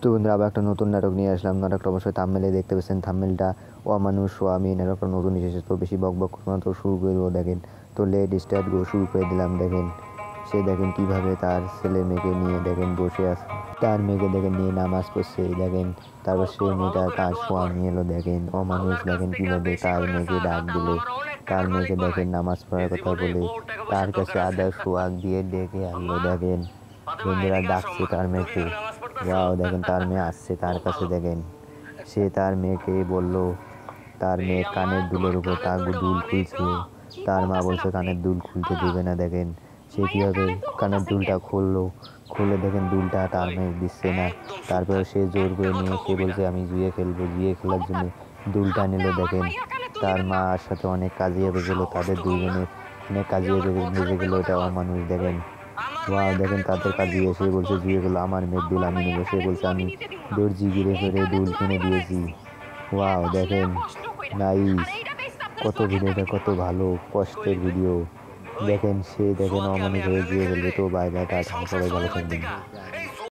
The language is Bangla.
তো বন্ধুরা আবার একটা নতুন নাটক নিয়ে আসলাম। নাটকটা অবশ্যই থাম্বনেলে দেখতে পেয়েছেন। থাম্বনেলটা অমানুষ ও আমি নাটকটা নতুন এসেছে, তো বেশি বক বক করবো না, তো শুরু করে দেবো। দেখেন তো লেট স্টার্ট গো, শুরু করে দিলাম। দেখেন সে দেখেন কিভাবে তার ছেলে মেয়েকে নিয়ে দেখেন বসে আছে, তার মেয়েকে দেখেন নিয়ে নামাজ পড়ছে। দেখেন তারপর সে মেয়েটা তার স্বামী এলো, দেখেন অমানুষ দেখেন কিভাবে তার মেয়েকে ডাক দিল। তার মেয়েকে দেখেন নামাজ পড়ার কথা বলে তার কাছে আদা সোয়াগ দিয়ে ডেকে আনলো। দেখেন বন্ধুরা ডাকছে তার মেয়েকে, ওয়াও দেখেন তার মেয়ে আসছে তার কাছে। দেখেন সে তার মেয়েকে বলল, তার মেয়ে কানের দুলের উপর তার দুল খুলছিল। তার মা বলছে কানের দুল খুলতে দেবে না। দেখেন সে কীভাবে কানের দুলটা খুলে দেখেন দুলটা তার মেয়ে দিচ্ছে না। তারপরে সে জোর করে নিয়ে সে বলছে আমি জুয়ে খেলবো, জুয়ে খেলার জন্য দুলটা নিল। দেখেন তার মার সাথে অনেক কাজিয়ে বেজেলো, তাদের দুইজনের অনেক কাজিয়ে বেজে গেলো। এটা অমানুষ। দেখেন ওয়াও দেখেন তাদের কাছে এসে বলছে জুয়ে গেলো আমার মেয়ের দুল আমি নেবো। সে বলছে আমি দর্জি গিরে ফেরে দুল কিনে দিয়েছি। ওয়াও দেখেন নাইস, কত ভিডিওটা কত ভালো, কষ্টের ভিডিও। দেখেন সে দেখেন অমানুষ হয়ে জুয়ে ফেলবে। তো বাই বাই, টাটা, সবাই ভালো থাকবেন।